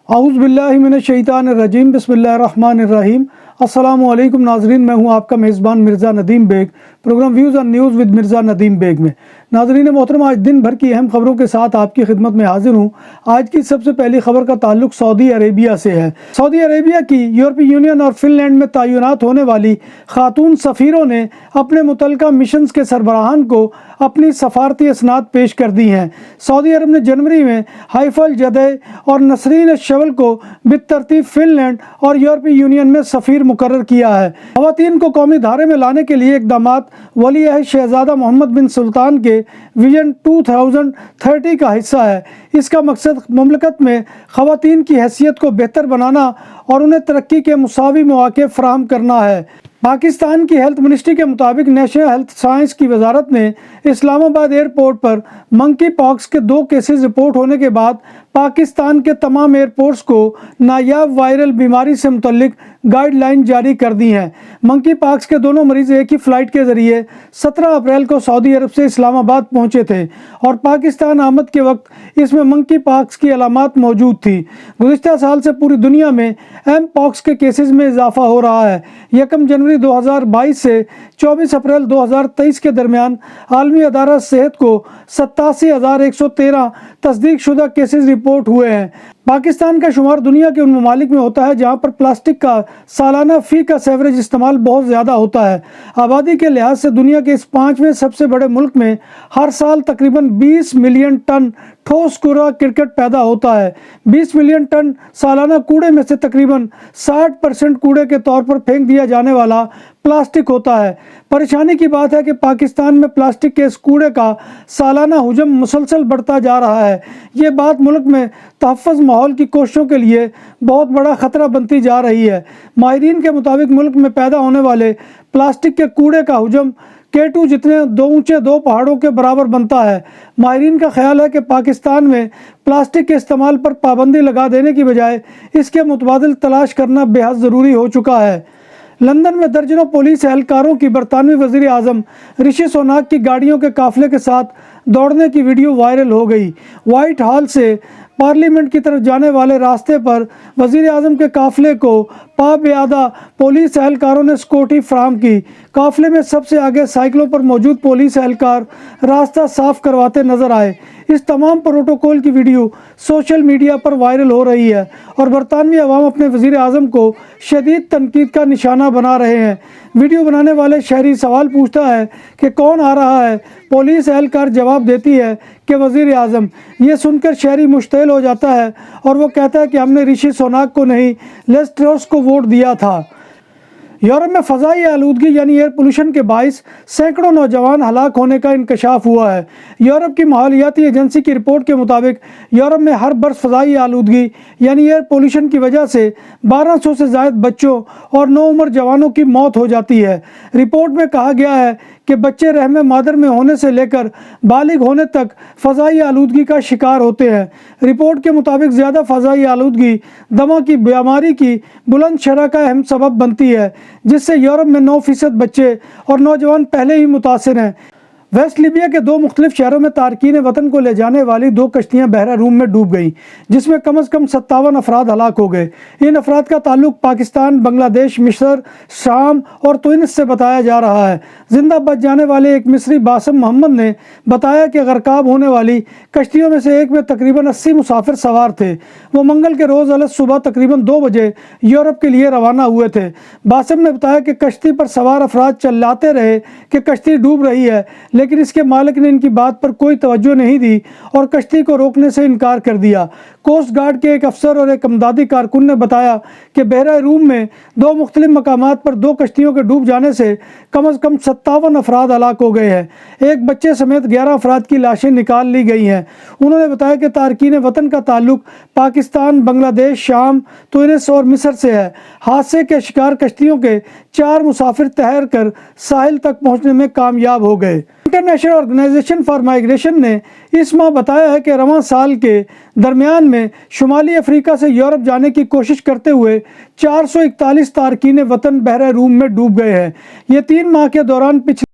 اعوذ باللہ من الشیطان الرجیم بسم اللہ الرحمن الرحیم۔ السلام علیکم ناظرین، میں ہوں آپ کا میزبان مرزا ندیم بیگ، پروگرام ویوز اور نیوز ود مرزا ندیم بیگ میں۔ ناظرین محترم، آج دن بھر کی اہم خبروں کے ساتھ آپ کی خدمت میں حاضر ہوں۔ آج کی سب سے پہلی خبر کا تعلق سعودی عربیہ سے ہے۔ سعودی عربیہ کی یورپی یونین اور فن لینڈ میں تعینات ہونے والی خاتون سفیروں نے اپنے متعلقہ مشنز کے سربراہان کو اپنی سفارتی اسناد پیش کر دی ہیں۔ سعودی عرب نے جنوری میں حیفا الجدہ اور نسرین الشول کو بالترتیب فن لینڈ اور یورپی یونین میں سفیر مقرر کیا ہے۔ خواتین کو قومی دھارے میں لانے کے لیے اقدامات ولی عہد شہزادہ محمد بن سلطان کے ویژن 2030 کا حصہ ہے۔ اس کا مقصد مملکت میں خواتین کی حیثیت کو بہتر بنانا اور انہیں ترقی کے مساوی مواقع فراہم کرنا ہے۔ پاکستان کی ہیلتھ منسٹری کے مطابق نیشنل ہیلتھ سائنس کی وزارت نے اسلام آباد ایئرپورٹ پر منکی پاکس کے 2 کیسز رپورٹ ہونے کے بعد پاکستان کے تمام ایئرپورٹس کو نایاب وائرل بیماری سے متعلق گائیڈ لائن جاری کر دی ہیں۔ منکی پاکس کے دونوں مریض ایک ہی فلائٹ کے ذریعے 17 اپریل کو سعودی عرب سے اسلام آباد پہنچے تھے اور پاکستان آمد کے وقت اس میں منکی پاکس کی علامات موجود تھی۔ گزشتہ سال سے پوری دنیا میں ایم پاکس کے کیسز میں اضافہ ہو رہا ہے۔ 1 جنوری 2022 سے 24 اپریل 2023 کے درمیان عالمی ادارہ صحت کو 87,113 تصدیق شدہ کیسز رپورٹ ہوئے ہیں۔ پاکستان کا شمار دنیا کے ان ممالک میں ہوتا ہے جہاں پر پلاسٹک کا سالانہ فی کا سیوریج استعمال بہت زیادہ ہوتا ہے۔ آبادی کے لحاظ سے دنیا کے اس 5ویں سب سے بڑے ملک میں ہر سال تقریباً 20 ملین ٹن ٹھوس کوڑا کرکٹ پیدا ہوتا ہے۔ 20 ملین ٹن سالانہ کوڑے میں سے تقریباً 60% کوڑے کے طور پر پھینک دیا جانے والا پلاسٹک ہوتا ہے۔ پریشانی کی بات ہے کہ پاکستان میں پلاسٹک کے اس کوڑے کا سالانہ حجم مسلسل بڑھتا جا رہا ہے۔ یہ بات ملک میں تحفظ ماحول کی کوششوں کے لیے بہت بڑا خطرہ بنتی جا رہی ہے۔ ماہرین کے مطابق ملک میں پیدا ہونے والے پلاسٹک کے کوڑے کا حجم K2 جتنے اونچے 2 پہاڑوں کے برابر بنتا ہے۔ ماہرین کا خیال ہے کہ پاکستان میں پلاسٹک کے استعمال پر پابندی لگا دینے کی بجائے اس کے متبادل تلاش کرنا بے حد ضروری ہو چکا ہے۔ لندن میں درجنوں پولیس اہلکاروں کی برطانوی وزیر اعظم رشی سوناک کی گاڑیوں کے قافلے کے ساتھ دوڑنے کی ویڈیو وائرل ہو گئی۔ وائٹ ہال سے پارلیمنٹ کی طرف جانے والے راستے پر وزیر اعظم کے قافلے کو پا پیادہ پولیس اہلکاروں نے سکیورٹی فراہم کی۔ قافلے میں سب سے آگے سائیکلوں پر موجود پولیس اہلکار راستہ صاف کرواتے نظر آئے۔ اس تمام پروٹوکول کی ویڈیو سوشل میڈیا پر وائرل ہو رہی ہے اور برطانوی عوام اپنے وزیر اعظم کو شدید تنقید کا نشانہ بنا رہے ہیں۔ ویڈیو بنانے والے شہری سوال پوچھتا ہے کہ کون آ رہا ہے؟ پولیس اہلکار جواب دیتی ہے کہ وزیر اعظم۔ یہ سن کر شہری مشتعل ہو جاتا ہے اور وہ کہتا ہے کہ ہم نے رشی سوناک کو نہیں، لیز ٹروس کو ووٹ دیا تھا۔ یورپ میں فضائی آلودگی یعنی ایئر پولوشن کے باعث سینکڑوں نوجوان ہلاک ہونے کا انکشاف ہوا ہے۔ یورپ کی ماحولیاتی ایجنسی کی رپورٹ کے مطابق یورپ میں ہر برس فضائی آلودگی یعنی ایئر پولوشن کی وجہ سے 1200 سے زائد بچوں اور نوعمر جوانوں کی موت ہو جاتی ہے۔ رپورٹ میں کہا گیا ہے کہ بچے رحم مادر میں ہونے سے لے کر بالغ ہونے تک فضائی آلودگی کا شکار ہوتے ہیں۔ رپورٹ کے مطابق زیادہ فضائی آلودگی دمہ کی بیماری کی بلند شرح کا اہم سبب بنتی ہے، جس سے یورپ میں 9% بچے اور نوجوان پہلے ہی متاثر ہیں۔ ویسٹ لیبیا کے 2 مختلف شہروں میں تارکین وطن کو لے جانے والی 2 کشتیاں بحیرہ روم میں ڈوب گئیں، جس میں کم از کم 57 افراد ہلاک ہو گئے۔ ان افراد کا تعلق پاکستان، بنگلہ دیش، مصر، شام اور تونس سے بتایا جا رہا ہے۔ زندہ بچ جانے والے ایک مصری باسم محمد نے بتایا کہ غرقاب ہونے والی کشتیوں میں سے ایک میں تقریباً 80 مسافر سوار تھے۔ وہ منگل کے روز الگ صبح تقریباً 2 بجے یورپ کے لیے روانہ ہوئے تھے۔ باسم نے بتایا کہ کشتی پر سوار افراد چلاتے رہے کہ کشتی ڈوب رہی ہے، لیکن اس کے مالک نے ان کی بات پر کوئی توجہ نہیں دی اور کشتی کو روکنے سے انکار کر دیا۔ کوسٹ گارڈ کے ایک افسر اور ایک امدادی کارکن نے بتایا کہ بحیرہ روم میں 2 مختلف مقامات پر 2 کشتیوں کے ڈوب جانے سے کم از کم 57 افراد ہلاک ہو گئے ہیں۔ ایک بچے سمیت 11 افراد کی لاشیں نکال لی گئی ہیں۔ انہوں نے بتایا کہ تارکین وطن کا تعلق پاکستان، بنگلہ دیش، شام، تونس اور مصر سے ہے۔ حادثے کے شکار کشتیوں کے 4 مسافر تیر کر ساحل تک پہنچنے میں کامیاب ہو گئے۔ انٹرنیشنل آرگنائزیشن فار مائیگریشن نے اس ماہ بتایا ہے کہ رواں سال کے درمیان میں شمالی افریقہ سے یورپ جانے کی کوشش کرتے ہوئے 441 تارکین وطن بحیرہ روم میں ڈوب گئے ہیں۔ یہ 3 ماہ کے دوران پچھلے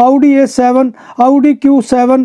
Audi A7, Audi Q7,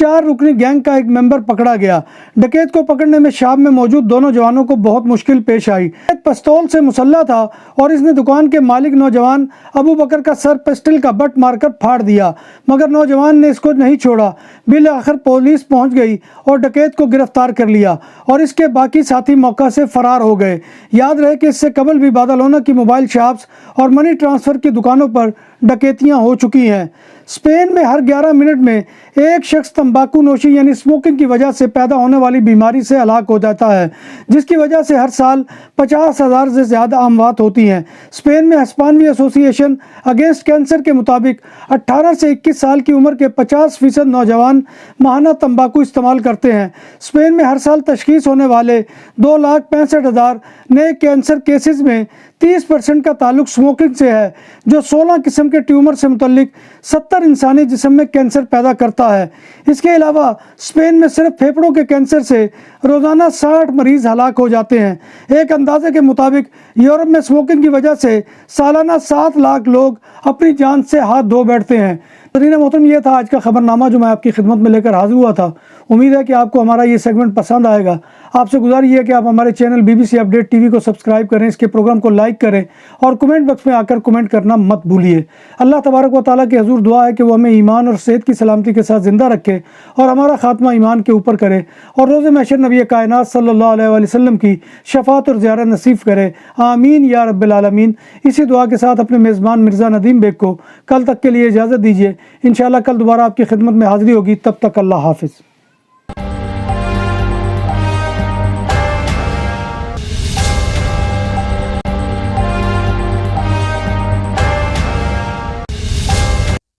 4 رکنی گینگ کا ایک ممبر پکڑا گیا۔ ڈکیت کو پکڑنے میں شاپ میں موجود دونوں جوانوں کو بہت مشکل پیش آئی۔ ایک پستول سے مسلح تھا اور اس نے دکان کے مالک نوجوان ابو بکر کا سر پسٹل کا بٹ مار کر پھاڑ دیا، مگر نوجوان نے اس کو نہیں چھوڑا۔ بالآخر پولیس پہنچ گئی اور ڈکیت کو گرفتار کر لیا اور اس کے باقی ساتھی موقع سے فرار ہو گئے۔ یاد رہے کہ اس سے قبل بھی بادلونہ کی موبائل شاپس اور منی ٹرانسفر کی دکانوں پر ڈکیتیاں ہو چکی ہیں۔ اسپین میں ہر 11 منٹ میں ایک شخص تمباکو نوشی یعنی اسموکنگ کی وجہ سے پیدا ہونے والی بیماری سے ہلاک ہو جاتا ہے، جس کی وجہ سے ہر سال 50,000 سے زیادہ اموات ہوتی ہیں۔ اسپین میں ہسپانوی ایسوسی ایشن اگینسٹ کینسر کے مطابق 18 سے 21 سال کی عمر کے 50% نوجوان ماہانہ تمباکو استعمال کرتے ہیں۔ اسپین میں ہر سال تشخیص ہونے والے 2,65,000 نئے کینسر کیسز میں 30% کا تعلق اسموکنگ سے ہے، جو 16 قسم کے ٹیومر سے متعلق 70 انسانی جسم میں کینسر پیدا کرتا ہے۔ اس کے علاوہ اسپین میں صرف پھیپھڑوں کے کینسر سے روزانہ 60 مریض ہلاک ہو جاتے ہیں۔ ایک اندازے کے مطابق یورپ میں اسموکنگ کی وجہ سے سالانہ 7 لاکھ لوگ اپنی جان سے ہاتھ دھو بیٹھتے ہیں۔ ناظرین محترم، یہ تھا آج کا خبرنامہ جو میں آپ کی خدمت میں لے کر حاضر ہوا تھا۔ امید ہے کہ آپ کو ہمارا یہ سیگمنٹ پسند آئے گا۔ آپ سے گزارش ہے کہ آپ ہمارے چینل BBC اپڈیٹ TV کو سبسکرائب کریں، اس کے پروگرام کو لائک کریں اور کمنٹ باکس میں آ کر کمنٹ کرنا مت بھولیے۔ اللہ تبارک و تعالیٰ کے حضور دعا ہے کہ وہ ہمیں ایمان اور صحت کی سلامتی کے ساتھ زندہ رکھے اور ہمارا خاتمہ ایمان کے اوپر کرے اور روز محشر نبی کائنات صلی اللہ علیہ وآلہ وسلم کی شفاعت اور زیارت نصیب کرے، آمین یا رب العالمین۔ اسی دعا کے ساتھ اپنے میزبان مرزا ندیم بیگ کو کل تک کے لیے اجازت دیجیے۔ انشاءاللہ کل دوبارہ آپ کی خدمت میں حاضری ہوگی، تب تک اللہ حافظ۔